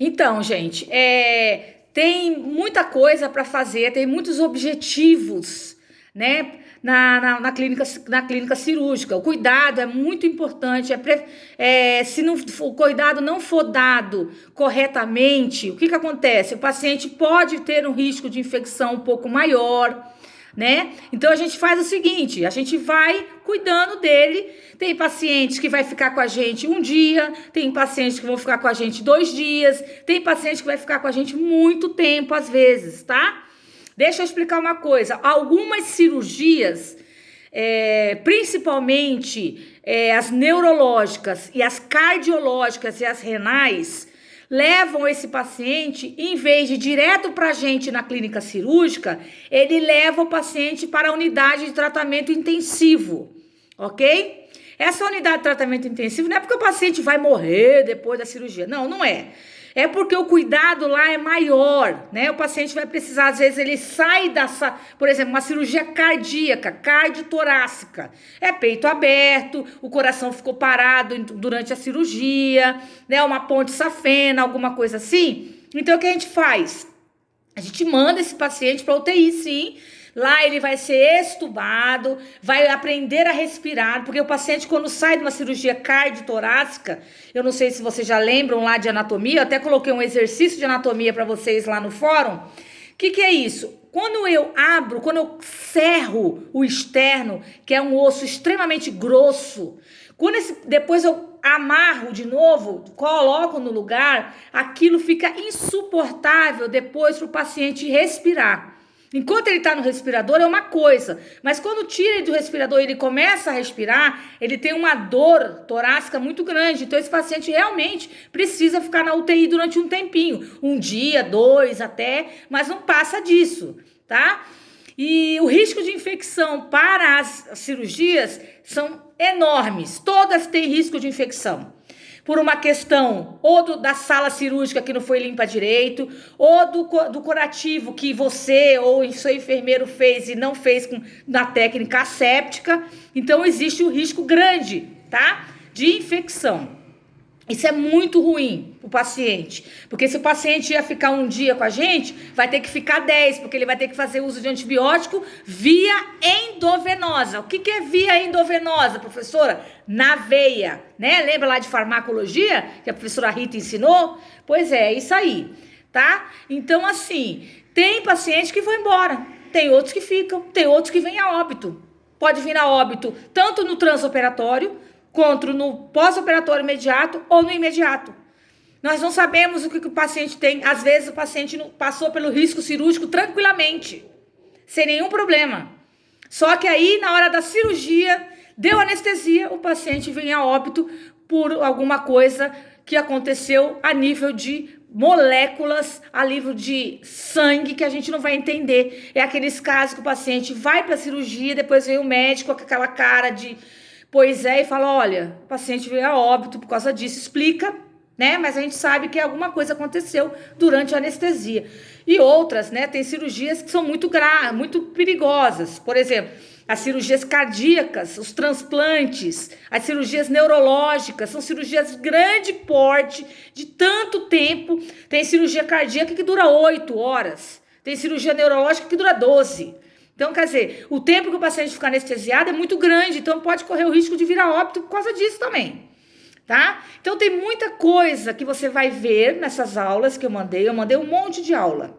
Então, gente, tem muita coisa para fazer, tem muitos objetivos, né? Na clínica cirúrgica. O cuidado é muito importante. Se não, o cuidado não for dado corretamente, o que que acontece? O paciente pode ter um risco de infecção um pouco maior, né? Então a gente faz o seguinte, a gente vai cuidando dele. Tem pacientes que vai ficar com a gente um dia, tem pacientes que vão ficar com a gente 2 dias, tem paciente que vai ficar com a gente muito tempo às vezes, tá? Deixa eu explicar uma coisa. Algumas cirurgias, principalmente as neurológicas e as cardiológicas e as renais, levam esse paciente, em vez de ir direto para a gente na clínica cirúrgica, ele leva o paciente para a unidade de tratamento intensivo, ok? Essa unidade de tratamento intensivo não é porque o paciente vai morrer depois da cirurgia, não, não é. É porque o cuidado lá é maior, né? O paciente vai precisar, às vezes, ele sai por exemplo, uma cirurgia cardíaca, cardiotorácica. É peito aberto, o coração ficou parado durante a cirurgia, né? Uma ponte safena, alguma coisa assim. Então, o que a gente faz? A gente manda esse paciente para UTI, sim. Lá ele vai ser extubado, vai aprender a respirar, porque o paciente, quando sai de uma cirurgia cardiotorácica, eu não sei se vocês já lembram lá de anatomia, eu até coloquei um exercício de anatomia para vocês lá no fórum. O que é isso? Quando eu cerro o externo, que é um osso extremamente grosso, depois eu amarro de novo, coloco no lugar, aquilo fica insuportável depois para o paciente respirar. Enquanto ele está no respirador é uma coisa, mas quando tira ele do respirador e ele começa a respirar, ele tem uma dor torácica muito grande. Então esse paciente realmente precisa ficar na UTI durante um tempinho, um dia, 2 até, mas não passa disso, tá? E o risco de infecção para as cirurgias são enormes, todas têm risco de infecção. Por uma questão ou da sala cirúrgica que não foi limpa direito, ou do curativo que você ou seu enfermeiro fez e não fez na técnica asséptica. Então existe um risco grande, tá? De infecção. Isso é muito ruim pro paciente, porque se o paciente ia ficar um dia com a gente, vai ter que ficar 10, porque ele vai ter que fazer uso de antibiótico via endovenosa. O que é via endovenosa, professora? Na veia, né? Lembra lá de farmacologia, que a professora Rita ensinou? Pois é isso aí, tá? Então, assim, tem pacientes que vão embora, tem outros que ficam, tem outros que vêm a óbito. Pode vir a óbito tanto no transoperatório, quanto no pós-operatório imediato ou no imediato. Nós não sabemos o que o paciente tem. Às vezes o paciente passou pelo risco cirúrgico tranquilamente, sem nenhum problema. Só que aí, na hora da cirurgia, deu anestesia, o paciente vem a óbito por alguma coisa que aconteceu a nível de moléculas, a nível de sangue, que a gente não vai entender. É aqueles casos que o paciente vai para a cirurgia, depois vem o médico com aquela cara de... Pois é, e fala, olha, o paciente veio a óbito por causa disso, explica, né? Mas a gente sabe que alguma coisa aconteceu durante a anestesia. E outras, né? Tem cirurgias que são muito perigosas. Por exemplo, as cirurgias cardíacas, os transplantes, as cirurgias neurológicas, são cirurgias de grande porte, de tanto tempo. Tem cirurgia cardíaca que dura 8 horas, tem cirurgia neurológica que dura 12. Então, quer dizer, o tempo que o paciente fica anestesiado é muito grande, então pode correr o risco de vir a óbito por causa disso também, tá? Então, tem muita coisa que você vai ver nessas aulas que eu mandei um monte de aula.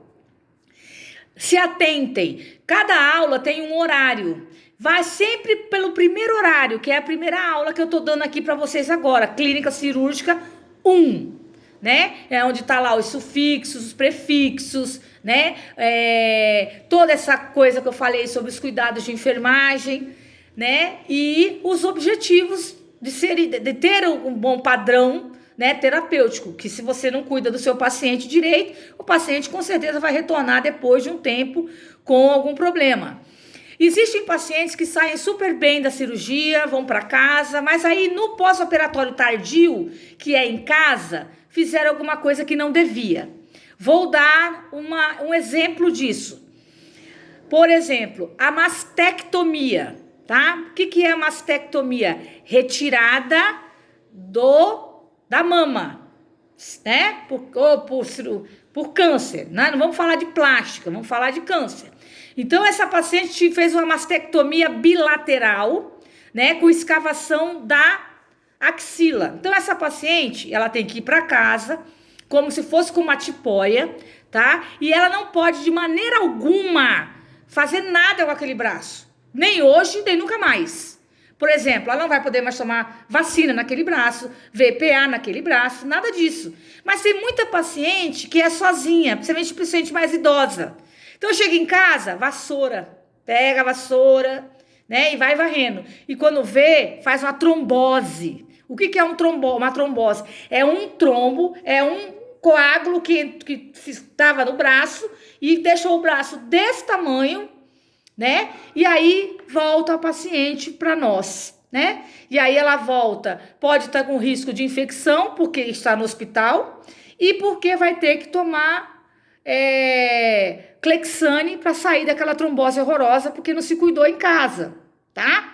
Se atentem, cada aula tem um horário, vai sempre pelo primeiro horário, que é a primeira aula que eu tô dando aqui para vocês agora, Clínica Cirúrgica 1, né? É onde tá lá os sufixos, os prefixos, né? Toda essa coisa que eu falei sobre os cuidados de enfermagem, né? E os objetivos de ter um bom padrão, né, terapêutico, que se você não cuida do seu paciente direito, o paciente com certeza vai retornar depois de um tempo com algum problema. Existem pacientes que saem super bem da cirurgia, vão para casa, mas aí no pós-operatório tardio, que é em casa, fizeram alguma coisa que não devia. Vou dar um exemplo disso. Por exemplo, a mastectomia, tá? O que é a mastectomia? Retirada da mama, né? Por câncer, né? Não vamos falar de plástica, vamos falar de câncer. Então, essa paciente fez uma mastectomia bilateral, né? Com escavação da axila. Então, essa paciente, ela tem que ir para casa, como se fosse com uma tipóia, tá? E ela não pode, de maneira alguma, fazer nada com aquele braço. Nem hoje, nem nunca mais. Por exemplo, ela não vai poder mais tomar vacina naquele braço, VPA naquele braço, nada disso. Mas tem muita paciente que é sozinha, principalmente paciente mais idosa. Então, chega em casa, vassoura, pega a vassoura, né, e vai varrendo. E quando vê, faz uma trombose. O que é uma trombose? É um trombo, é um coágulo que estava no braço e deixou o braço desse tamanho, né? E aí volta a paciente para nós, né? E aí ela volta, pode estar com risco de infecção, porque está no hospital, e porque vai ter que tomar Clexane para sair daquela trombose horrorosa, porque não se cuidou em casa, tá?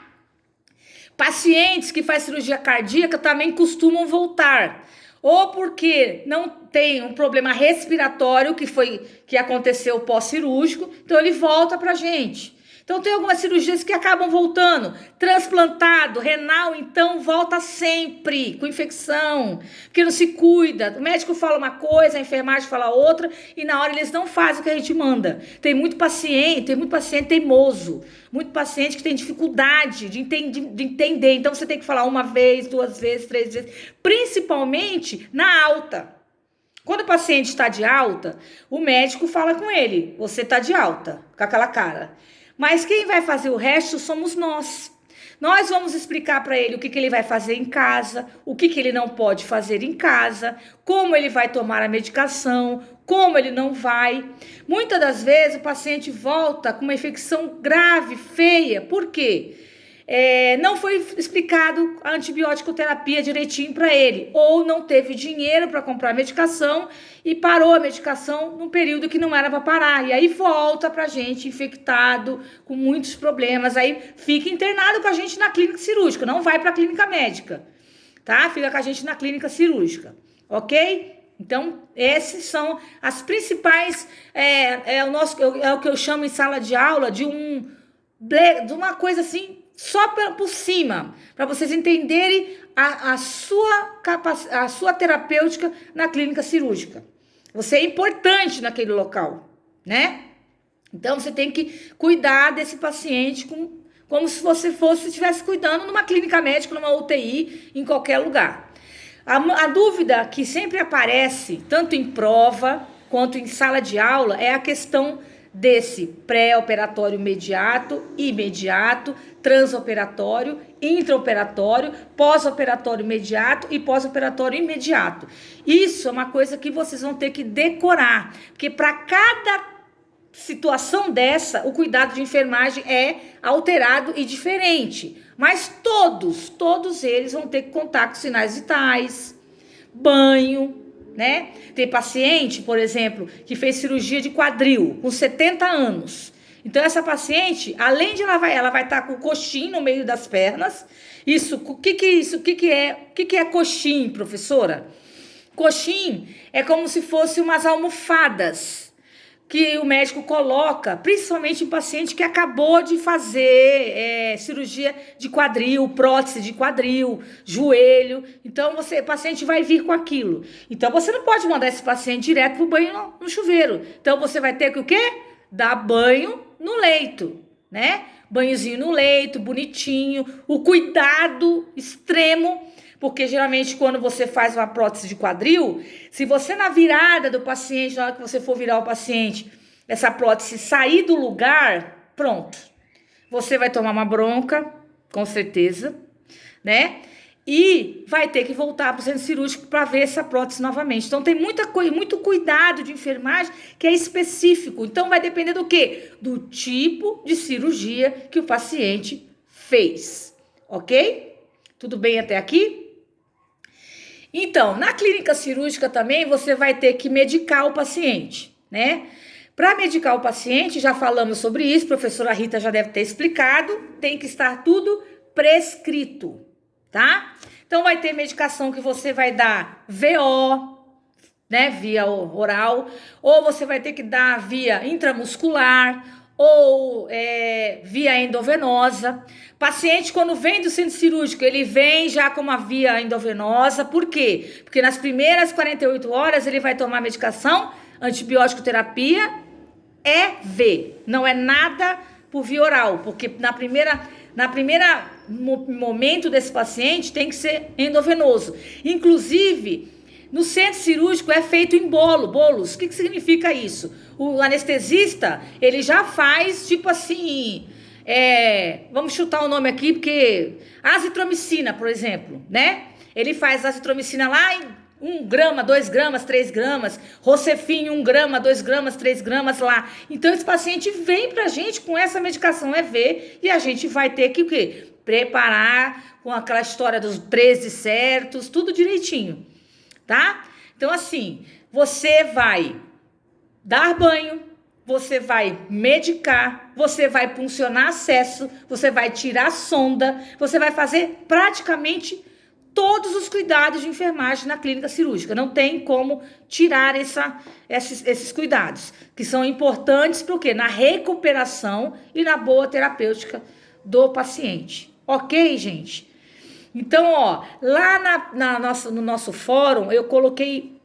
Pacientes que fazem cirurgia cardíaca também costumam voltar, ou porque não tem um problema respiratório que aconteceu pós-cirúrgico, então ele volta pra gente. Então tem algumas cirurgias que acabam voltando. Transplantado, renal, então volta sempre com infecção, porque não se cuida. O médico fala uma coisa, a enfermagem fala outra, e na hora eles não fazem o que a gente manda. Tem muito paciente teimoso, muito paciente que tem dificuldade de entender. Então você tem que falar uma vez, 2 vezes, 3 vezes, principalmente na alta. Quando o paciente está de alta, o médico fala com ele, você está de alta, com aquela cara. Mas quem vai fazer o resto somos nós. Nós vamos explicar para ele o que ele vai fazer em casa, o que ele não pode fazer em casa, como ele vai tomar a medicação, como ele não vai. Muitas das vezes o paciente volta com uma infecção grave, feia. Por quê? Não foi explicado a antibiótico terapia direitinho para ele, ou não teve dinheiro para comprar medicação e parou a medicação num período que não era para parar, e aí volta pra gente infectado, com muitos problemas, aí fica internado com a gente na clínica cirúrgica, não vai para a clínica médica, tá? Fica com a gente na clínica cirúrgica, ok? Então, esses são as principais, é o que eu chamo em sala de aula de uma coisa assim, só por cima, para vocês entenderem a sua terapêutica na clínica cirúrgica. Você é importante naquele local, né? Então, você tem que cuidar desse paciente como se você estivesse cuidando numa clínica médica, numa UTI, em qualquer lugar. A dúvida que sempre aparece, tanto em prova quanto em sala de aula, é a questão desse pré-operatório imediato, transoperatório, intraoperatório, pós-operatório imediato e pós-operatório imediato. Isso é uma coisa que vocês vão ter que decorar, porque para cada situação dessa, o cuidado de enfermagem é alterado e diferente. Mas todos eles vão ter que contar com sinais vitais, banho, né? Tem paciente, por exemplo, que fez cirurgia de quadril com 70 anos. Então, essa paciente, além de ela vai estar com o coxim no meio das pernas. O que é coxim, professora? Coxim é como se fosse umas almofadas que o médico coloca, principalmente em paciente que acabou de fazer cirurgia de quadril, prótese de quadril, joelho. Então, o paciente vai vir com aquilo. Então, você não pode mandar esse paciente direto pro banho no chuveiro. Então, você vai ter que o quê? Dar banho no leito, né? Banhozinho no leito, bonitinho. O cuidado extremo, porque geralmente quando você faz uma prótese de quadril, se você na virada do paciente, na hora que você for virar o paciente, essa prótese sair do lugar, pronto. Você vai tomar uma bronca, com certeza, né? E vai ter que voltar para o centro cirúrgico para ver essa prótese novamente. Então tem muito cuidado de enfermagem que é específico. Então vai depender do quê? Do tipo de cirurgia que o paciente fez, ok? Tudo bem até aqui? Então, na clínica cirúrgica também você vai ter que medicar o paciente, né? Para medicar o paciente, já falamos sobre isso, a professora Rita já deve ter explicado, tem que estar tudo prescrito, tá? Então, vai ter medicação que você vai dar VO, né, via oral, ou você vai ter que dar via intramuscular, ou via endovenosa. Paciente, quando vem do centro cirúrgico, ele vem já com uma via endovenosa. Por quê? Porque nas primeiras 48 horas ele vai tomar medicação, antibiótico terapia, EV. Não é nada por via oral, porque na primeira momento desse paciente tem que ser endovenoso. Inclusive, no centro cirúrgico é feito em bolos. O que significa isso? O anestesista, ele já faz, tipo assim, vamos chutar o nome aqui, porque azitromicina, por exemplo, né? Ele faz azitromicina lá em 1 grama, 2 gramas, 3 gramas, Rocefin 1 grama, 2 gramas, 3 gramas lá. Então, esse paciente vem pra gente com essa medicação EV e a gente vai ter que o quê? Preparar com aquela história dos 13 certos, tudo direitinho, tá? Então, assim, você vai dar banho, você vai medicar, você vai puncionar acesso, você vai tirar sonda, você vai fazer praticamente todos os cuidados de enfermagem na clínica cirúrgica. Não tem como tirar esses cuidados, que são importantes para o quê? Na recuperação e na boa terapêutica do paciente. Ok, gente? Então, ó, lá no nosso fórum, eu coloquei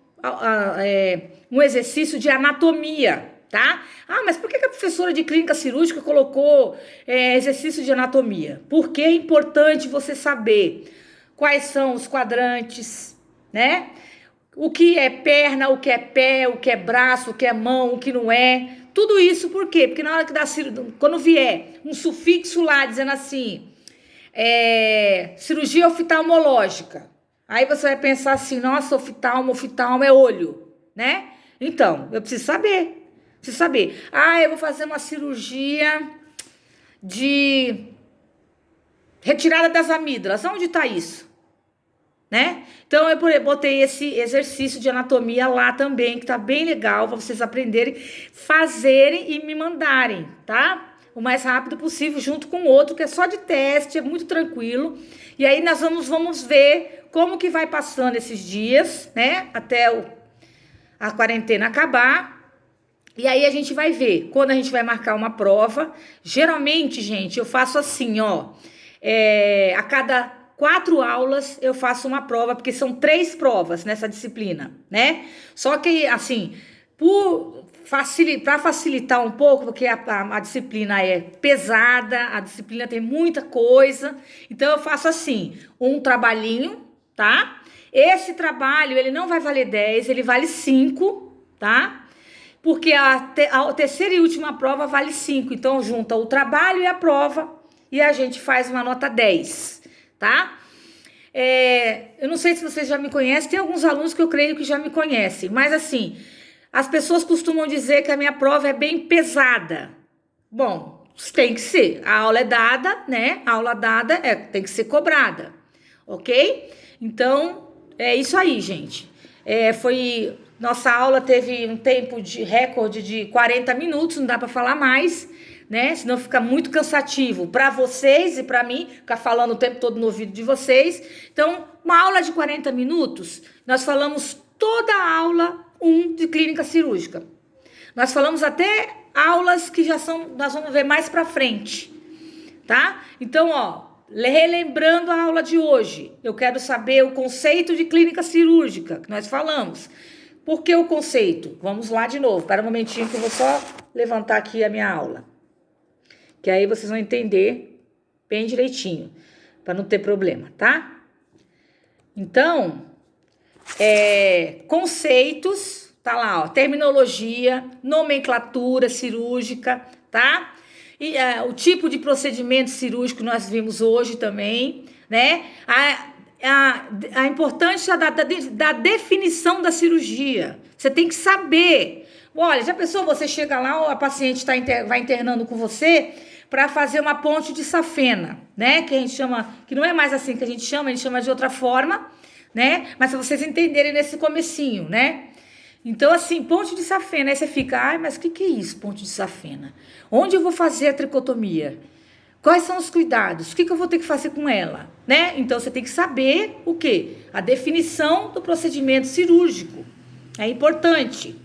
um exercício de anatomia, tá? Ah, mas por que a professora de clínica cirúrgica colocou exercício de anatomia? Porque é importante você saber quais são os quadrantes, né? O que é perna, o que é pé, o que é braço, o que é mão, o que não é. Tudo isso por quê? Porque na hora que quando vier um sufixo lá dizendo assim, cirurgia oftalmológica, aí você vai pensar assim, nossa, oftalmo é olho, né? Então, eu preciso saber. Ah, eu vou fazer uma cirurgia de retirada das amígdalas. Onde está isso? Né? Então, eu botei esse exercício de anatomia lá também, que tá bem legal, para vocês aprenderem, fazerem e me mandarem, tá? O mais rápido possível, junto com outro, que é só de teste, é muito tranquilo. E aí, nós vamos ver como que vai passando esses dias, né? Até a quarentena acabar. E aí, a gente vai ver quando a gente vai marcar uma prova. Geralmente, gente, eu faço assim, ó. A cada 4 aulas eu faço uma prova, porque são 3 provas nessa disciplina, né? Só que, assim, para facilitar um pouco, porque a disciplina é pesada, a disciplina tem muita coisa, então eu faço assim, um trabalhinho, tá? Esse trabalho, ele não vai valer 10, ele vale 5, tá? Porque a terceira e última prova vale 5, então junta o trabalho e a prova e a gente faz uma nota 10, tá? Eu não sei se vocês já me conhecem, tem alguns alunos que eu creio que já me conhecem, mas assim, as pessoas costumam dizer que a minha prova é bem pesada. Bom, tem que ser, a aula é dada, né? A aula dada tem que ser cobrada, ok? Então, é isso aí, gente. Nossa aula teve um tempo de recorde de 40 minutos, não dá para falar mais, né? Senão fica muito cansativo para vocês e para mim, ficar falando o tempo todo no ouvido de vocês. Então, uma aula de 40 minutos, nós falamos toda a aula 1 de clínica cirúrgica. Nós falamos até aulas que nós vamos ver mais para frente, tá? Então, ó, relembrando a aula de hoje, eu quero saber o conceito de clínica cirúrgica que nós falamos. Por que o conceito? Vamos lá de novo. Espera um momentinho que eu vou só levantar aqui a minha aula. Que aí vocês vão entender bem direitinho, para não ter problema, tá? Então, conceitos, tá lá, ó, terminologia, nomenclatura cirúrgica, tá? E o tipo de procedimento cirúrgico nós vimos hoje também, né? A importância da definição da cirurgia. Você tem que saber. Olha, já pensou, você chega lá, a paciente vai internando com você para fazer uma ponte de safena, né? Que a gente chama, que não é mais assim que a gente chama de outra forma, né? Mas para vocês entenderem nesse comecinho, né? Então, assim, ponte de safena, aí você fica, mas o que é isso, ponte de safena? Onde eu vou fazer a tricotomia? Quais são os cuidados? O que eu vou ter que fazer com ela, né? Então, você tem que saber o quê? A definição do procedimento cirúrgico, É importante.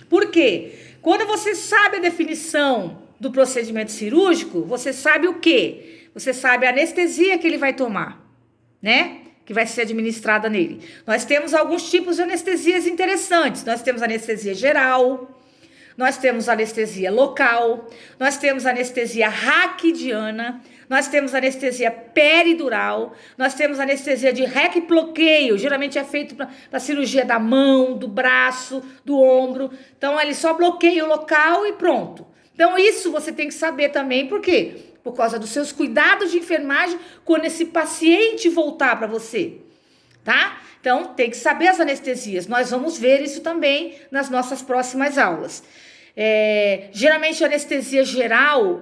Por quê? Quando você sabe a definição do procedimento cirúrgico, você sabe o quê? Você sabe a anestesia que ele vai tomar, né? Que vai ser administrada nele. Nós temos alguns tipos de anestesias interessantes. Nós temos anestesia geral, nós temos anestesia local, nós temos anestesia raquidiana, nós temos anestesia peridural, nós temos anestesia de rec-bloqueio, geralmente é feito para cirurgia da mão, do braço, do ombro. Então, ele só bloqueia o local e pronto. Então, isso você tem que saber também, por quê? Por causa dos seus cuidados de enfermagem quando esse paciente voltar para você, tá? Então, tem que saber as anestesias. Nós vamos ver isso também nas nossas próximas aulas. Geralmente, a anestesia geral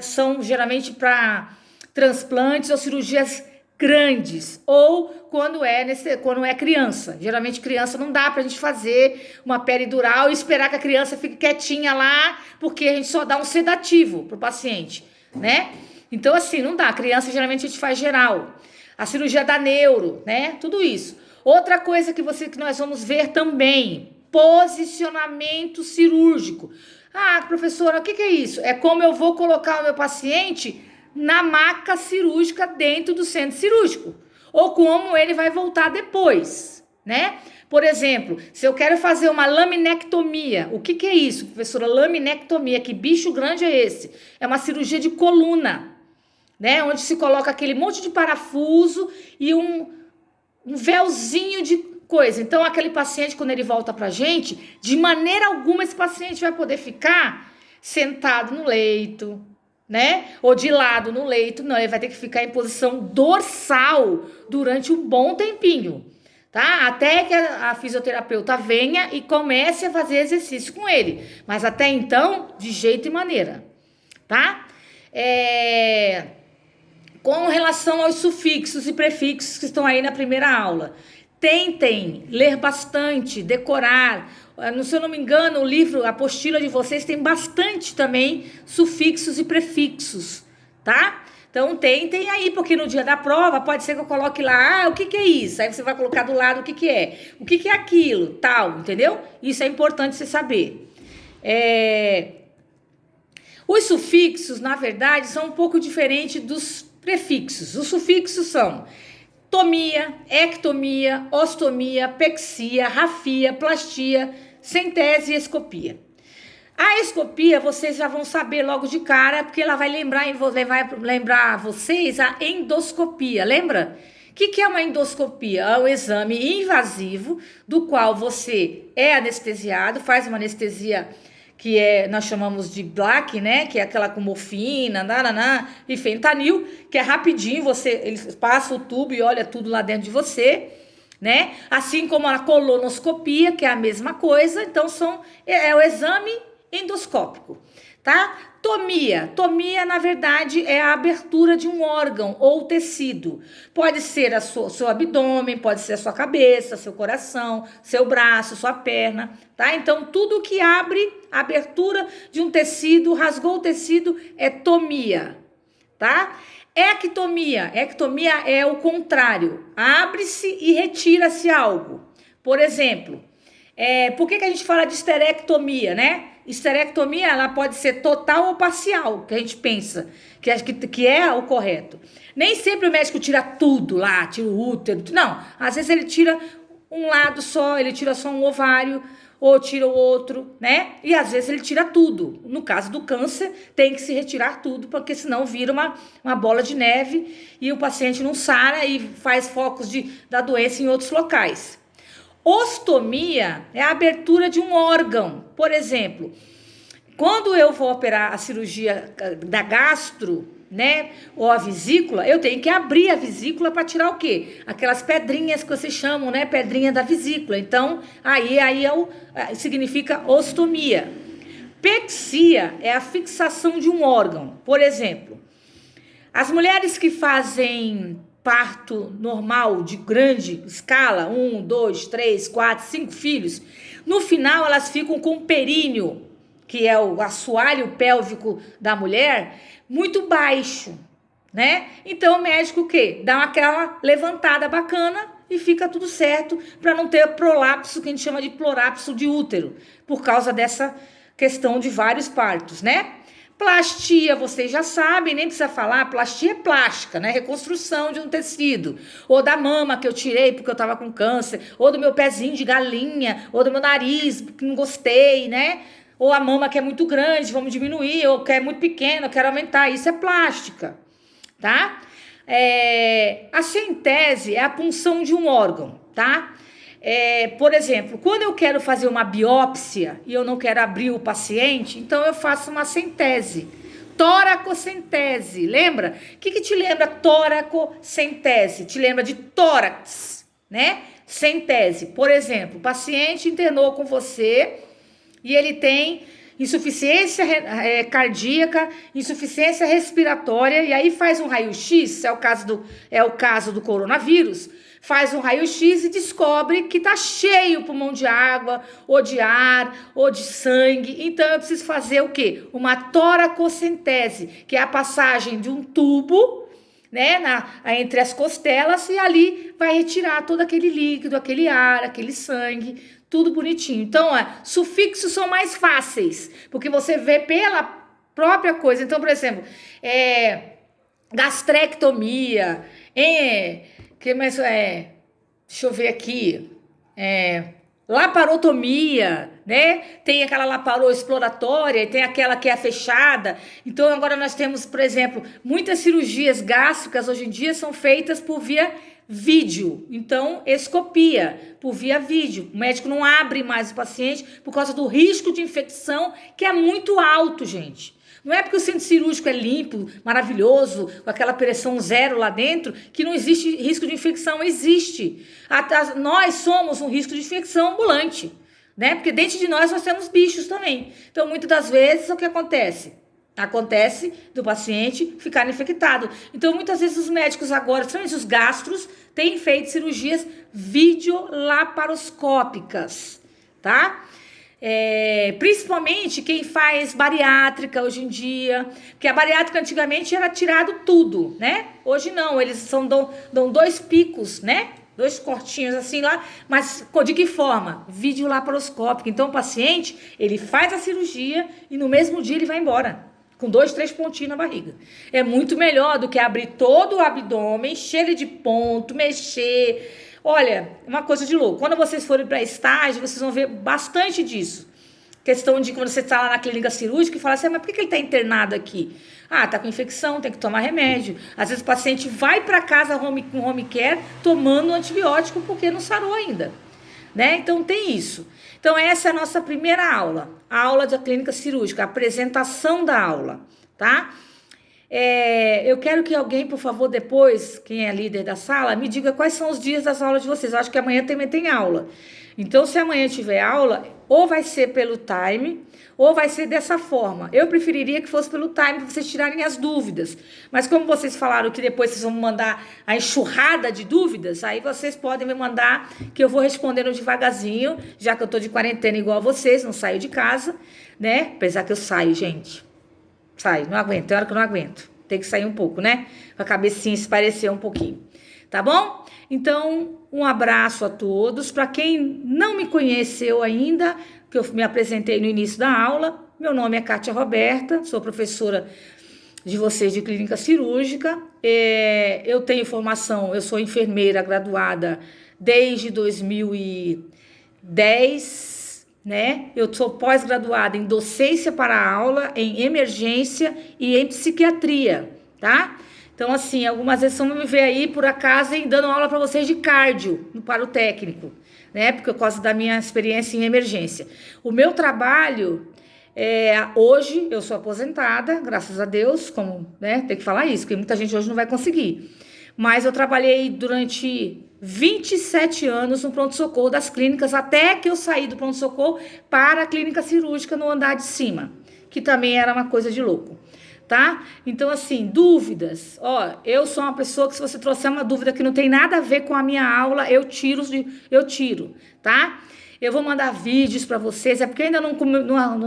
são geralmente para transplantes ou cirurgias grandes, ou quando é criança. Geralmente, criança não dá pra gente fazer uma peridural e esperar que a criança fique quietinha lá, porque a gente só dá um sedativo pro paciente, né? Então, assim, não dá. A criança, geralmente, a gente faz geral. A cirurgia da neuro, né? Tudo isso. Outra coisa que nós vamos ver também, posicionamento cirúrgico. Ah, professora, o que é isso? É como eu vou colocar o meu paciente na maca cirúrgica dentro do centro cirúrgico, ou como ele vai voltar depois, né? Por exemplo, se eu quero fazer uma laminectomia, o que é isso, professora? Laminectomia, que bicho grande é esse? É uma cirurgia de coluna, né? Onde se coloca aquele monte de parafuso e um véuzinho de coisa. Então, aquele paciente, quando ele volta pra gente, de maneira alguma esse paciente vai poder ficar sentado no leito, né? Ou de lado no leito. Não, ele vai ter que ficar em posição dorsal durante um bom tempinho, tá? Até que a fisioterapeuta venha e comece a fazer exercício com ele. Mas até então, de jeito e maneira, tá? Com relação aos sufixos e prefixos que estão aí na primeira aula, tentem ler bastante, decorar. Se eu não me engano, o livro, a apostila de vocês tem bastante também sufixos e prefixos, tá? Então, tentem aí, porque no dia da prova pode ser que eu coloque lá, o que é isso? Aí você vai colocar do lado o que é. O que é aquilo, tal, entendeu? Isso é importante você saber. Os sufixos, na verdade, são um pouco diferentes dos prefixos. Os sufixos são tomia, ectomia, ostomia, pexia, rafia, plastia, centese e escopia. A escopia vocês já vão saber logo de cara, porque ela vai lembrar vocês a endoscopia, lembra? O que é uma endoscopia? É um exame invasivo do qual você é anestesiado, faz uma anestesia que nós chamamos de black, né? Que é aquela com morfina, e fentanil, que é rapidinho, ele passa o tubo e olha tudo lá dentro de você, né? Assim como a colonoscopia, que é a mesma coisa, então é o exame endoscópico, tá? Tomia, na verdade, é a abertura de um órgão ou tecido. Pode ser seu abdômen, pode ser a sua cabeça, seu coração, seu braço, sua perna, tá? Então, tudo que abre a abertura de um tecido, rasgou o tecido, é tomia, tá? Ectomia é o contrário. Abre-se e retira-se algo. Por exemplo, por que a gente fala de esterectomia, né? Esterectomia, ela pode ser total ou parcial, que a gente pensa, que é o correto. Nem sempre o médico tira tudo lá, tira o útero, não. Às vezes ele tira um lado só, ele tira só um ovário, ou tira o outro, né? E às vezes ele tira tudo. No caso do câncer, tem que se retirar tudo, porque senão vira uma bola de neve e o paciente não sara e faz focos da doença em outros locais. Ostomia é a abertura de um órgão. Por exemplo, quando eu vou operar a cirurgia da gastro, né, ou a vesícula, eu tenho que abrir a vesícula para tirar o quê? Aquelas pedrinhas que vocês chamam, né, pedrinha da vesícula. Então, aí significa ostomia. Pexia é a fixação de um órgão. Por exemplo, as mulheres que fazem parto normal, de grande escala, 1, 2, 3, 4, 5 filhos, no final elas ficam com o períneo, que é o assoalho pélvico da mulher, muito baixo, né? Então o médico o quê? Dá aquela levantada bacana e fica tudo certo para não ter prolapso, que a gente chama de prolapso de útero, por causa dessa questão de vários partos, né? Plastia, vocês já sabem, nem precisa falar, plastia é plástica, né? Reconstrução de um tecido. Ou da mama que eu tirei porque eu tava com câncer, ou do meu pezinho de galinha, ou do meu nariz que não gostei, né? Ou a mama que é muito grande, vamos diminuir, ou que é muito pequena, eu quero aumentar. Isso é plástica, tá? A centese é a punção de um órgão, tá? Por exemplo, quando eu quero fazer uma biópsia e eu não quero abrir o paciente, então eu faço uma centese, toracocentese, lembra? O que te lembra toracocentese? Te lembra de tórax, né? Centese, por exemplo, o paciente internou com você e ele tem insuficiência cardíaca, insuficiência respiratória, e aí faz um raio-x, é o caso do coronavírus, faz um raio-x e descobre que tá cheio o pulmão de água, ou de ar, ou de sangue. Então eu preciso fazer o quê? Uma toracocentese, que é a passagem de um tubo, né, entre as costelas, e ali vai retirar todo aquele líquido, aquele ar, aquele sangue, tudo bonitinho. Então, sufixos são mais fáceis, porque você vê pela própria coisa. Então, por exemplo, gastrectomia, que mais deixa eu ver aqui, laparotomia, né? Tem aquela laparoexploratória e tem aquela que é fechada. Então agora nós temos, por exemplo, muitas cirurgias gástricas hoje em dia são feitas por via vídeo. Então, escopia por via vídeo. O médico não abre mais o paciente por causa do risco de infecção, que é muito alto, gente. Não é porque o centro cirúrgico é limpo, maravilhoso, com aquela pressão zero lá dentro, que não existe risco de infecção. Existe. Nós somos um risco de infecção ambulante, né? Porque dentro de nós temos bichos também. Então, muitas das vezes, o que acontece? Acontece do paciente ficar infectado. Então, muitas vezes os médicos agora, principalmente os gastros, têm feito cirurgias videolaparoscópicas, tá? Principalmente quem faz bariátrica hoje em dia, porque a bariátrica antigamente era tirado tudo, né? Hoje não, eles dão 2 picos, né? 2 cortinhos assim lá, mas de que forma? Videolaparoscópica. Então o paciente, ele faz a cirurgia e no mesmo dia ele vai embora, com 2, 3 pontinhos na barriga. É muito melhor do que abrir todo o abdômen, cheio de ponto, mexer. Olha, uma coisa de louco. Quando vocês forem para estágio, vocês vão ver bastante disso. Questão de quando você está lá na clínica cirúrgica e fala assim, mas por que ele está internado aqui? Tá com infecção, tem que tomar remédio. Às vezes o paciente vai para casa com home care tomando antibiótico porque não sarou ainda, né? Então tem isso. Então essa é a nossa primeira aula, a aula da clínica cirúrgica, a apresentação da aula, tá? Eu quero que alguém, por favor, depois, quem é líder da sala, me diga quais são os dias das aulas de vocês. Eu acho que amanhã também tem aula. Então, se amanhã tiver aula, ou vai ser pelo time, ou vai ser dessa forma. Eu preferiria que fosse pelo time, para vocês tirarem as dúvidas. Mas como vocês falaram que depois vocês vão mandar a enxurrada de dúvidas, aí vocês podem me mandar, que eu vou respondendo devagarzinho, já que eu tô de quarentena igual a vocês, não saio de casa, né? Apesar que eu saio, gente. Saio, não aguento, tem hora que eu não aguento. Tem que sair um pouco, né? Pra cabecinha se parecer um pouquinho. Tá bom? Então, um abraço a todos. Para quem não me conheceu ainda, que eu me apresentei no início da aula, meu nome é Kátia Roberta, sou professora de vocês de clínica cirúrgica. Eu tenho formação, eu sou enfermeira graduada desde 2010, né? Eu sou pós-graduada em docência para aula, em emergência e em psiquiatria, tá? Então, assim, algumas vezes vocês vão me ver aí, por acaso, dando aula para vocês de cardio, para o técnico, né? Por causa da minha experiência em emergência. O meu trabalho, hoje, eu sou aposentada, graças a Deus, como, né? Tem que falar isso, porque muita gente hoje não vai conseguir. Mas eu trabalhei durante 27 anos no pronto-socorro das clínicas, até que eu saí do pronto-socorro para a clínica cirúrgica no andar de cima, que também era uma coisa de louco. Tá? Então, assim, dúvidas. Eu sou uma pessoa que, se você trouxer uma dúvida que não tem nada a ver com a minha aula, eu tiro, tá? Eu vou mandar vídeos para vocês, porque eu ainda não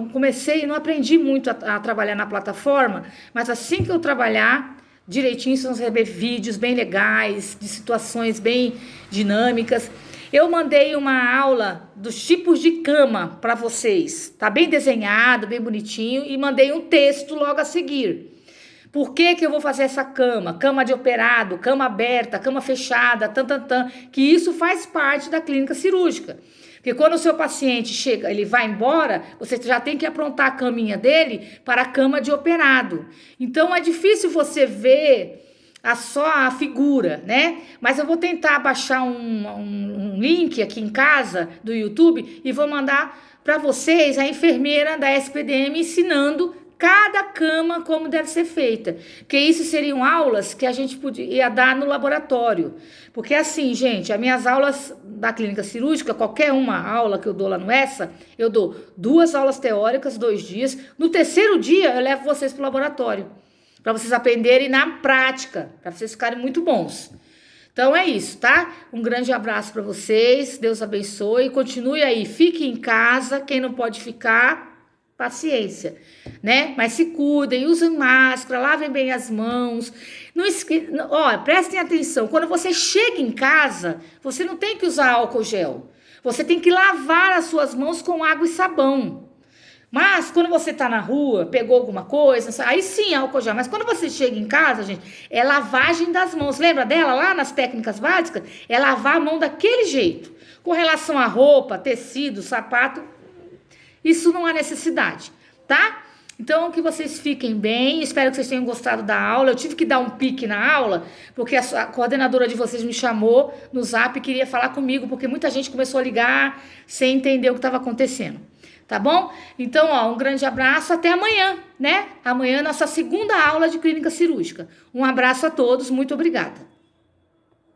comecei, não aprendi muito a trabalhar na plataforma, mas assim que eu trabalhar, direitinho, vocês vão receber vídeos bem legais, de situações bem dinâmicas. Eu mandei uma aula dos tipos de cama para vocês. Tá bem desenhado, bem bonitinho, e mandei um texto logo a seguir. Por que que eu vou fazer essa cama? Cama de operado, cama aberta, cama fechada, que isso faz parte da clínica cirúrgica. Porque quando o seu paciente chega, ele vai embora, você já tem que aprontar a caminha dele para a cama de operado. Então é difícil você ver só a figura, né? Mas eu vou tentar baixar um link aqui em casa do YouTube e vou mandar para vocês a enfermeira da SPDM ensinando cada cama como deve ser feita. Porque isso seriam aulas que a gente podia dar no laboratório. Porque assim, gente, as minhas aulas da clínica cirúrgica, qualquer uma aula que eu dou lá no ESSA, eu dou 2 aulas teóricas, 2 dias. No terceiro dia, eu levo vocês para o laboratório. Para vocês aprenderem na prática, para vocês ficarem muito bons. Então é isso, tá? Um grande abraço para vocês, Deus abençoe, continue aí, fique em casa, quem não pode ficar, paciência, né? Mas se cuidem, usem máscara, lavem bem as mãos, prestem atenção, quando você chega em casa, você não tem que usar álcool gel, você tem que lavar as suas mãos com água e sabão. Mas quando você tá na rua, pegou alguma coisa, aí sim álcool gel. Mas quando você chega em casa, gente, é lavagem das mãos. Lembra dela lá nas técnicas básicas? É lavar a mão daquele jeito. Com relação à roupa, tecido, sapato, isso não há necessidade, tá? Então, que vocês fiquem bem, espero que vocês tenham gostado da aula. Eu tive que dar um pique na aula, porque a coordenadora de vocês me chamou no Zap e queria falar comigo, porque muita gente começou a ligar sem entender o que estava acontecendo. Tá bom? Então, um grande abraço, até amanhã, né? Amanhã, nossa segunda aula de clínica cirúrgica. Um abraço a todos, muito obrigada.